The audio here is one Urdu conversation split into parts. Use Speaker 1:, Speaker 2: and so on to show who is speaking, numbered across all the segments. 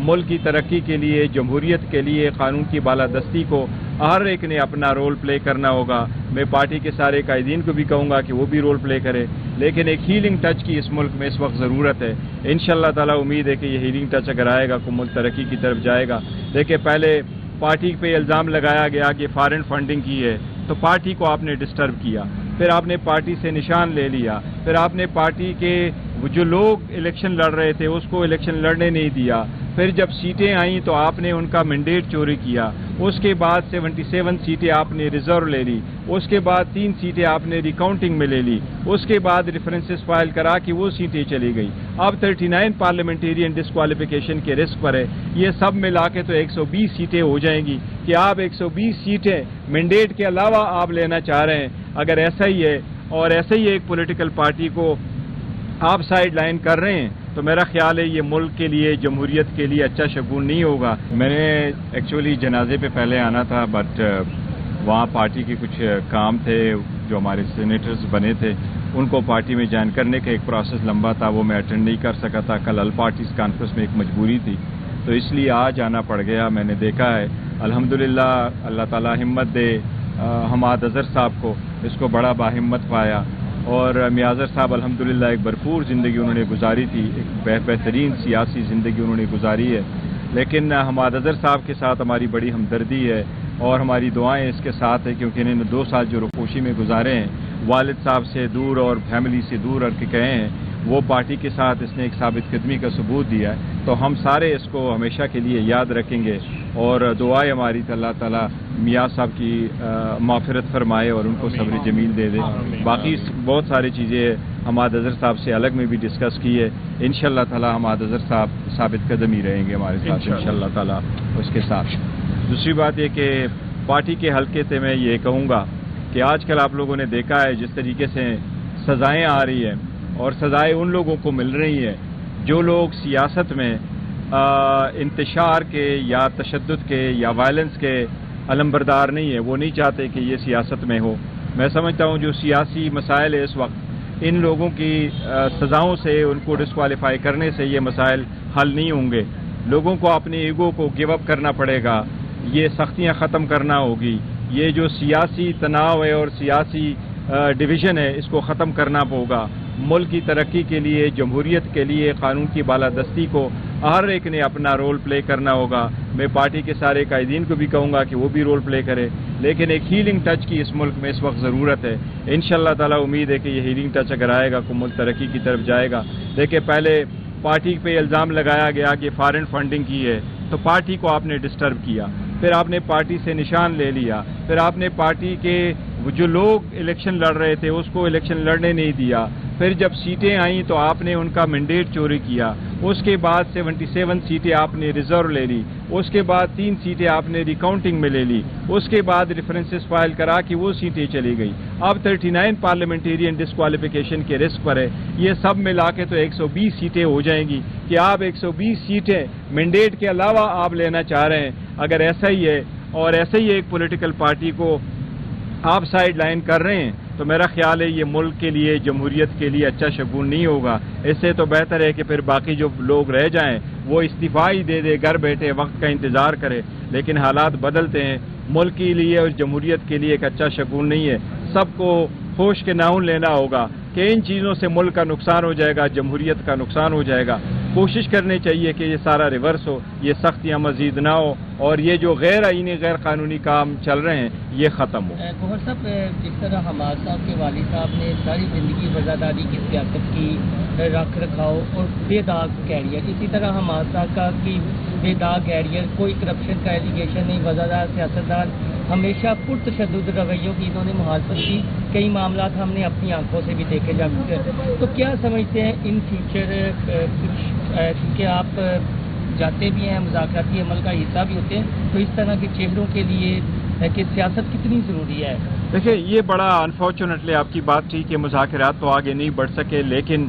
Speaker 1: ملک کی ترقی کے لیے، جمہوریت کے لیے، قانون کی بالادستی کو ہر ایک نے اپنا رول پلے کرنا ہوگا۔ میں پارٹی کے سارے قائدین کو بھی کہوں گا کہ وہ بھی رول پلے کرے، لیکن ایک ہیلنگ ٹچ کی اس ملک میں اس وقت ضرورت ہے۔ انشاءاللہ تعالیٰ امید ہے کہ یہ ہیلنگ ٹچ اگر آئے گا تو ملک ترقی کی طرف جائے گا۔ دیکھیں، پہلے پارٹی پہ الزام لگایا گیا کہ فارن فنڈنگ کی ہے، تو پارٹی کو آپ نے ڈسٹرب کیا، پھر آپ نے پارٹی سے نشان لے لیا، پھر آپ نے پارٹی کے جو لوگ الیکشن لڑ رہے تھے اس کو الیکشن لڑنے نہیں دیا، پھر جب سیٹیں آئیں تو آپ نے ان کا مینڈیٹ چوری کیا، اس کے بعد 77 سیٹیں آپ نے ریزرو لے لی، اس کے بعد 3 سیٹیں آپ نے ریکاؤنٹنگ میں لے لی، اس کے بعد ریفرنسز فائل کرا کہ وہ سیٹیں چلی گئی، اب 39 پارلیمنٹیرین ڈسکوالیفیکیشن کے رسک پر ہے۔ یہ سب ملا کے تو 120 سیٹیں ہو جائیں گی کہ آپ 120 سیٹیں مینڈیٹ کے علاوہ آپ لینا چاہ رہے ہیں۔ اگر ایسا ہی ہے اور ایسے ہی ایک پولیٹیکل پارٹی کو آپ سائڈ لائن کر رہے ہیں تو میرا خیال ہے یہ ملک کے لیے، جمہوریت کے لیے اچھا شگون نہیں ہوگا۔ میں نے ایکچولی جنازے پہ پہلے آنا تھا، بٹ وہاں پارٹی کے کچھ کام تھے، جو ہمارے سینیٹرز بنے تھے ان کو پارٹی میں جوائن کرنے کا ایک پروسیس لمبا تھا، وہ میں اٹینڈ نہیں کر سکا تھا۔ کل آل پارٹیز کانفرنس میں ایک مجبوری تھی، تو اس لیے آج آنا پڑ گیا۔ میں نے دیکھا ہے الحمدللہ، اللہ تعالیٰ ہمت دے حماد اظہر صاحب کو، اس کو بڑا باہمت پایا، اور میاظر صاحب الحمدللہ ایک بھرپور زندگی انہوں نے گزاری تھی، ایک بہترین سیاسی زندگی انہوں نے گزاری ہے، لیکن حماد اظہر صاحب کے ساتھ ہماری بڑی ہمدردی ہے اور ہماری دعائیں اس کے ساتھ ہیں، کیونکہ انہوں نے 2 سال جو روپوشی میں گزارے ہیں، والد صاحب سے دور اور فیملی سے دور رہ کے گئے ہیں، وہ پارٹی کے ساتھ اس نے ایک ثابت قدمی کا ثبوت دیا ہے، تو ہم سارے اس کو ہمیشہ کے لیے یاد رکھیں گے، اور دعائیں ہماری اللہ تعالیٰ میاں صاحب کی مغفرت فرمائے اور ان کو صبر جمیل دے دے۔ باقی بہت ساری چیزیں حماد اظہر صاحب سے الگ میں بھی ڈسکس کی ہے، انشاءاللہ تعالیٰ حماد اظہر صاحب ثابت قدم ہی رہیں گے ہمارے ساتھ انشاءاللہ تعالیٰ اس کے ساتھ۔ دوسری بات یہ کہ پارٹی کے حلقے سے میں یہ کہوں گا کہ آج کل آپ لوگوں نے دیکھا ہے جس طریقے سے سزائیں آ رہی ہیں، اور سزائیں ان لوگوں کو مل رہی ہیں جو لوگ سیاست میں انتشار کے یا تشدد کے یا وائلنس کے علمبردار نہیں ہے، وہ نہیں چاہتے کہ یہ سیاست میں ہو۔ میں سمجھتا ہوں جو سیاسی مسائل ہے اس وقت، ان لوگوں کی سزاؤں سے، ان کو ڈسکوالیفائی کرنے سے یہ مسائل حل نہیں ہوں گے۔ لوگوں کو اپنے ایگو کو گیو اپ کرنا پڑے گا، یہ سختیاں ختم کرنا ہوگی، یہ جو سیاسی تناؤ ہے اور سیاسی ڈویژن ہے اس کو ختم کرنا ہوگا۔ ملک کی ترقی کے لیے، جمہوریت کے لیے، قانون کی بالادستی کو ہر ایک نے اپنا رول پلے کرنا ہوگا۔ میں پارٹی کے سارے قائدین کو بھی کہوں گا کہ وہ بھی رول پلے کرے، لیکن ایک ہیلنگ ٹچ کی اس ملک میں اس وقت ضرورت ہے۔ انشاءاللہ تعالیٰ امید ہے کہ یہ ہیلنگ ٹچ اگر آئے گا تو ملک ترقی کی طرف جائے گا۔ دیکھیں، پہلے پارٹی پہ الزام لگایا گیا کہ فارن فنڈنگ کی ہے، تو پارٹی کو آپ نے ڈسٹرب کیا، پھر آپ نے پارٹی سے نشان لے لیا، پھر آپ نے پارٹی کے جو لوگ الیکشن لڑ رہے تھے اس کو الیکشن لڑنے نہیں دیا، پھر جب سیٹیں آئیں تو آپ نے ان کا مینڈیٹ چوری کیا، اس کے بعد 77 سیٹیں آپ نے ریزرو لے لی، اس کے بعد 3 سیٹیں آپ نے ریکاؤنٹنگ میں لے لی، اس کے بعد ریفرنسز فائل کرا کہ وہ سیٹیں چلی گئی، اب 39 پارلیمنٹیرین ڈسکوالیفیکیشن کے رسک پر ہے۔ یہ سب ملا کے تو 120 سیٹیں ہو جائیں گی کہ آپ 120 سیٹیں مینڈیٹ کے علاوہ آپ لینا چاہ رہے ہیں۔ اگر ایسا ہی ہے اور ایسے ہی ایک پولیٹیکل پارٹی کو آپ سائڈ لائن کر رہے ہیں تو میرا خیال ہے یہ ملک کے لیے، جمہوریت کے لیے اچھا شگون نہیں ہوگا۔ اس سے تو بہتر ہے کہ پھر باقی جو لوگ رہ جائیں وہ استعفا ہی دے دے، گھر بیٹھے وقت کا انتظار کرے، لیکن حالات بدلتے ہیں۔ ملک کے لیے اور جمہوریت کے لیے ایک اچھا شگون نہیں ہے۔ سب کو ہوش کے ناؤن لینا ہوگا کہ ان چیزوں سے ملک کا نقصان ہو جائے گا، جمہوریت کا نقصان ہو جائے گا۔ کوشش کرنی چاہیے کہ یہ سارا ریورس ہو، یہ سختیاں مزید نہ ہو، اور یہ جو غیر آئینی غیر قانونی کام چل رہے ہیں یہ ختم ہو۔
Speaker 2: گوہر صاحب، جس طرح حماد صاحب کے والد صاحب نے ساری زندگی وزاداری کی سیاست کی، رکھ رکھاؤ اور بے داغ کیریئر، اسی طرح حماد صاحب کا کی بے داغ کیریئر، کوئی کرپشن کا ایلیگیشن نہیں، وزادار سیاستدان، ہمیشہ پرتشدد رویوں کی انہوں نے مخالفت کی، کئی معاملات ہم نے اپنی آنکھوں سے بھی دیکھے جا چکے ہیں۔ تو کیا سمجھتے ہیں ان فیوچر، کیونکہ آپ جاتے بھی ہیں، مذاکراتی عمل کا حصہ بھی ہوتے ہیں، تو اس طرح کے چہروں کے لیے کہ سیاست کتنی ضروری ہے؟
Speaker 1: دیکھیں، یہ بڑا انفارچونیٹلی آپ کی بات تھی کہ مذاکرات تو آگے نہیں بڑھ سکے، لیکن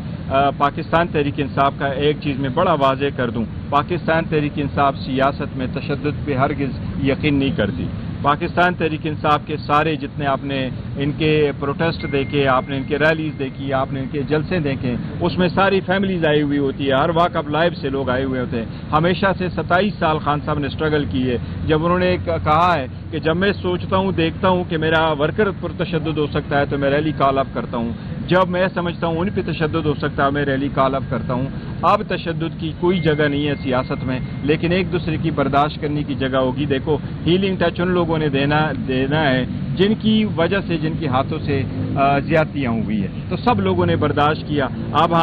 Speaker 1: پاکستان تحریک انصاف کا ایک چیز میں بڑا واضح کر دوں، پاکستان تحریک انصاف سیاست میں تشدد پہ ہرگز یقین نہیں کرتی۔ پاکستان تحریک انصاف کے سارے جتنے آپ نے ان کے پروٹیسٹ دیکھے، آپ نے ان کے ریلیز دیکھی، آپ نے ان کے جلسے دیکھے، اس میں ساری فیملیز آئی ہوئی ہوتی ہے، ہر واقع آف لائف سے لوگ آئے ہوئے ہوتے ہیں۔ ہمیشہ سے 27 سال خان صاحب نے اسٹرگل کی ہے۔ جب انہوں نے کہا ہے کہ جب میں سوچتا ہوں، دیکھتا ہوں کہ میرا ورکر پر تشدد ہو سکتا ہے تو میں ریلی کال اپ کرتا ہوں، جب میں سمجھتا ہوں ان پہ تشدد ہو سکتا ہے میں ریلی کال اپ کرتا ہوں۔ اب تشدد کی کوئی جگہ نہیں ہے سیاست میں، لیکن ایک دوسرے کی برداشت کرنے کی جگہ ہوگی۔ دیکھو، ہیلنگ ٹچ ان لوگوں نے دینا ہے جن کی وجہ سے، جن کے ہاتھوں سے زیادتیاں ہوئی ہیں، تو سب لوگوں نے برداشت کیا۔ اب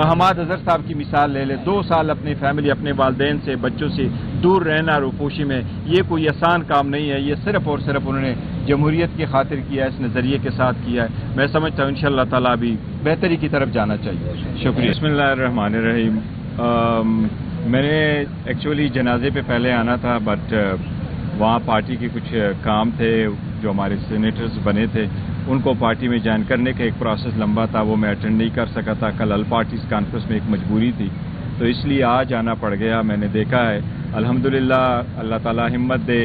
Speaker 1: حماد اظہر صاحب کی مثال لے لے، 2 سال اپنی فیملی، اپنے والدین سے، بچوں سے دور رہنا روپوشی میں، یہ کوئی آسان کام نہیں ہے۔ یہ صرف اور صرف انہوں نے جمہوریت کی خاطر کیا ہے، اس نظریے کے ساتھ کیا ہے۔ میں سمجھتا ہوں انشاءاللہ تعالیٰ بھی بہتری کی طرف جانا چاہیے۔ شکریہ۔ بسم اللہ الرحمن الرحیم۔ میں نے ایکچولی جنازے پہ پہلے آنا تھا، بٹ وہاں پارٹی کے کچھ کام تھے، جو ہمارے سینیٹرز بنے تھے ان کو پارٹی میں جوائن کرنے کا ایک پروسیس لمبا تھا، وہ میں اٹینڈ نہیں کر سکا تھا۔ کل آل پارٹیز کانفرنس میں ایک مجبوری تھی، تو اس لیے آج آنا پڑ گیا۔ میں نے دیکھا ہے الحمدللہ، اللہ تعالیٰ ہمت دے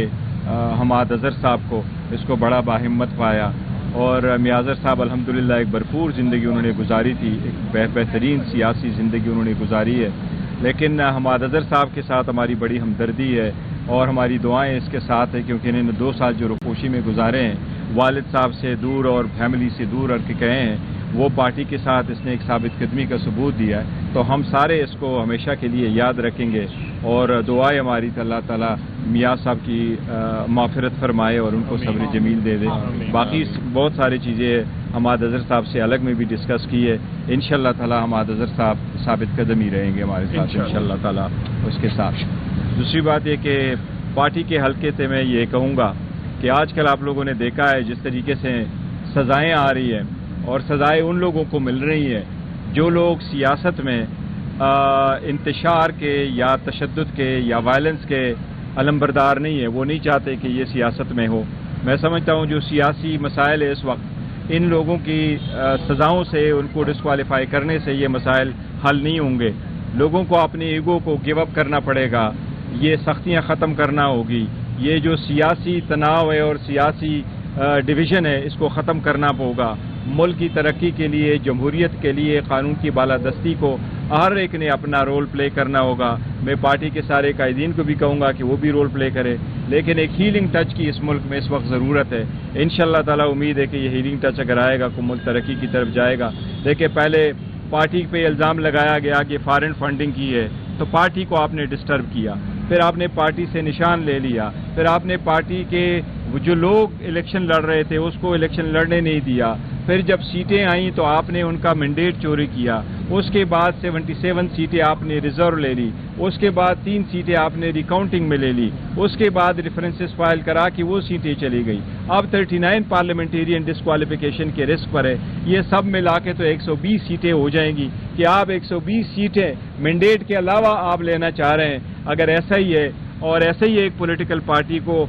Speaker 1: حماد اظہر صاحب کو، اس کو بڑا باہمت پایا، اور میاں اظہر صاحب الحمدللہ ایک بھرپور زندگی انہوں نے گزاری تھی، ایک بہترین سیاسی زندگی انہوں نے گزاری ہے۔ لیکن حماد اظہر صاحب کے ساتھ ہماری بڑی ہمدردی ہے اور ہماری دعائیں اس کے ساتھ ہیں، کیونکہ انہوں نے 2 سال جو روپوشی میں گزارے ہیں، والد صاحب سے دور اور فیملی سے دور رکھ کے گئے ہیں، وہ پارٹی کے ساتھ اس نے ایک ثابت قدمی کا ثبوت دیا ہے۔ تو ہم سارے اس کو ہمیشہ کے لیے یاد رکھیں گے، اور دعائیں ہماری اللہ تعالیٰ میاں صاحب کی مغفرت فرمائے اور ان کو صبر جمیل دے دے۔ باقی بہت ساری چیزیں حماد اظہر صاحب سے الگ میں بھی ڈسکس کی ہے۔ انشاءاللہ تعالیٰ حماد اظہر صاحب ثابت قدم ہی رہیں گے ہمارے ساتھ انشاءاللہ تعالیٰ اس کے ساتھ۔ دوسری بات یہ کہ پارٹی کے حلقے سے میں یہ کہوں گا کہ آج کل آپ لوگوں نے دیکھا ہے جس طریقے سے سزائیں آ رہی ہیں، اور سزائیں ان لوگوں کو مل رہی ہیں جو لوگ سیاست میں انتشار کے یا تشدد کے یا وائلنس کے علمبردار نہیں ہے، وہ نہیں چاہتے کہ یہ سیاست میں ہو۔ میں سمجھتا ہوں جو سیاسی مسائل ہے اس وقت، ان لوگوں کی سزاؤں سے، ان کو ڈسکوالیفائی کرنے سے یہ مسائل حل نہیں ہوں گے۔ لوگوں کو اپنے ایگو کو گیو اپ کرنا پڑے گا، یہ سختیاں ختم کرنا ہوگی، یہ جو سیاسی تناؤ ہے اور سیاسی ڈویژن ہے اس کو ختم کرنا ہوگا۔ ملک کی ترقی کے لیے، جمہوریت کے لیے، قانون کی بالادستی کو ہر ایک نے اپنا رول پلے کرنا ہوگا۔ میں پارٹی کے سارے قائدین کو بھی کہوں گا کہ وہ بھی رول پلے کرے، لیکن ایک ہیلنگ ٹچ کی اس ملک میں اس وقت ضرورت ہے۔ انشاءاللہ تعالیٰ امید ہے کہ یہ ہیلنگ ٹچ اگر آئے گا تو ملک ترقی کی طرف جائے گا۔ دیکھیں، پہلے پارٹی پہ الزام لگایا گیا کہ فارن فنڈنگ کی ہے، تو پارٹی کو آپ نے ڈسٹرب کیا، پھر آپ نے پارٹی سے نشان لے لیا، پھر آپ نے پارٹی کے جو لوگ الیکشن لڑ رہے تھے اس کو الیکشن لڑنے نہیں دیا، پھر جب سیٹیں آئیں تو آپ نے ان کا مینڈیٹ چوری کیا، اس کے بعد 77 سیٹیں آپ نے ریزرو لے لی، اس کے بعد 3 سیٹیں آپ نے ریکاؤنٹنگ میں لے لی، اس کے بعد ریفرنسز فائل کرا کہ وہ سیٹیں چلی گئی۔ اب 39 پارلیمنٹیرین ڈسکوالیفیکیشن کے رسک پر ہے، یہ سب ملا کے تو 120 سیٹیں ہو جائیں گی کہ آپ 120 سیٹیں مینڈیٹ کے علاوہ آپ لینا چاہ رہے ہیں۔ اگر ایسا ہی ہے اور ایسے ہی ایک پولیٹیکل پارٹی کو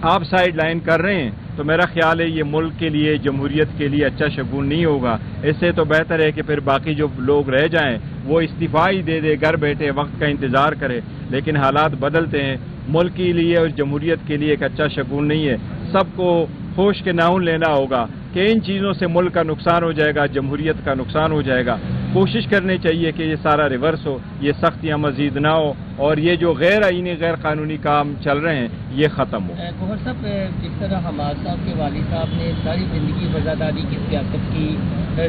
Speaker 1: آپ سائڈ لائن کر رہے ہیں تو میرا خیال ہے یہ ملک کے لیے، جمہوریت کے لیے اچھا شگون نہیں ہوگا۔ اس سے تو بہتر ہے کہ پھر باقی جو لوگ رہ جائیں وہ استعفا ہی دے دے، گھر بیٹھے وقت کا انتظار کرے۔ لیکن حالات بدلتے ہیں، ملک کے لیے اور جمہوریت کے لیے ایک اچھا شگون نہیں ہے۔ سب کو ہوش کے ناؤن لینا ہوگا کہ ان چیزوں سے ملک کا نقصان ہو جائے گا، جمہوریت کا نقصان ہو جائے گا۔ کوشش کرنی چاہیے کہ یہ سارا ریورس ہو، یہ سختیاں مزید نہ ہو، اور یہ جو غیر آئینی غیر قانونی کام چل رہے ہیں یہ ختم ہو۔
Speaker 2: گوہر صاحب، جس طرح حماد صاحب کے والد صاحب نے ساری زندگی وفاداری کی سیاست کی،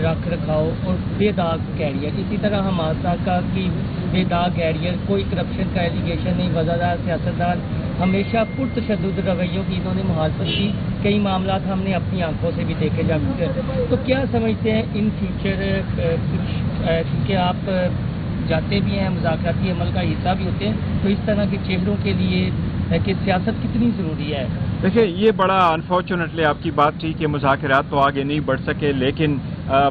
Speaker 2: رکھ رکھاؤ اور بے داغ کیریئر، اسی طرح حماد صاحب کا کہ بے داغ کیریئر، کوئی کرپشن کا ایلیگیشن نہیں، وفادار سیاستدان، ہمیشہ پرتشدد رویوں کی انہوں نے مخالفت کی، کئی معاملات ہم نے اپنی آنکھوں سے بھی دیکھے جا چکے ہیں۔ تو کیا سمجھتے ہیں ان فیوچر کچھ، کیونکہ آپ جاتے بھی ہیں، مذاکراتی عمل کا حصہ بھی ہوتے ہیں، تو اس طرح کے چہروں کے لیے کہ سیاست کتنی ضروری ہے؟
Speaker 1: دیکھیں، یہ بڑا انفارچونیٹلی آپ کی بات تھی کہ مذاکرات تو آگے نہیں بڑھ سکے، لیکن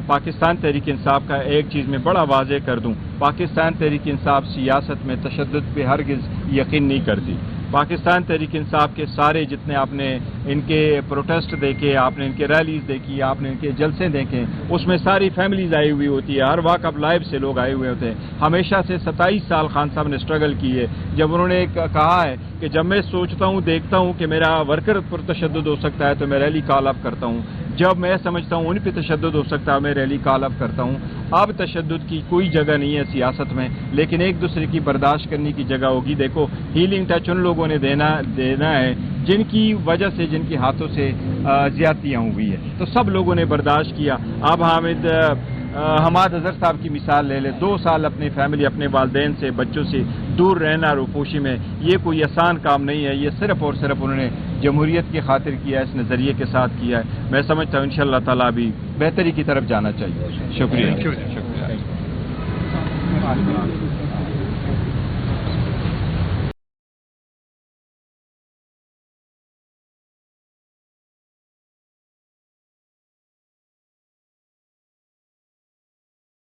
Speaker 1: پاکستان تحریک انصاف کا ایک چیز میں بڑا واضح کر دوں، پاکستان تحریک انصاف سیاست میں تشدد پہ ہرگز یقین نہیں کرتی۔ پاکستان تحریک انصاف کے سارے جتنے آپ نے ان کے پروٹیسٹ دیکھے، آپ نے ان کے ریلیز دیکھی، آپ نے ان کے جلسے دیکھے، اس میں ساری فیملیز آئی ہوئی ہوتی ہے، ہر واقع آف لائف سے لوگ آئے ہوئے ہوتے ہیں. ہمیشہ سے 27 سال خان صاحب نے اسٹرگل کی ہے. جب انہوں نے کہا ہے کہ جب میں سوچتا ہوں، دیکھتا ہوں کہ میرا ورکر پر تشدد ہو سکتا ہے تو میں ریلی کال اپ کرتا ہوں، جب میں سمجھتا ہوں ان پہ تشدد ہو سکتا ہے میں ریلی کال اپ کرتا ہوں. اب تشدد کی کوئی جگہ نہیں ہے سیاست میں، لیکن ایک دوسرے کی برداشت کرنے کی جگہ ہوگی. دیکھو ہیلنگ ٹچ ان لوگوں نے دینا ہے جن کی وجہ سے، جن کے ہاتھوں سے زیادتیاں ہوئی ہے، تو سب لوگوں نے برداشت کیا. اب حماد اظہر صاحب کی مثال لے لے، 2 سال اپنی فیملی، اپنے والدین سے، بچوں سے دور رہنا روپوشی میں، یہ کوئی آسان کام نہیں ہے. یہ صرف اور صرف انہوں نے جمہوریت کی خاطر کیا ہے، اس نظریے کے ساتھ کیا ہے. میں سمجھتا ہوں انشاءاللہ تعالیٰ ابھی بہتری کی طرف جانا چاہیے. شکریہ.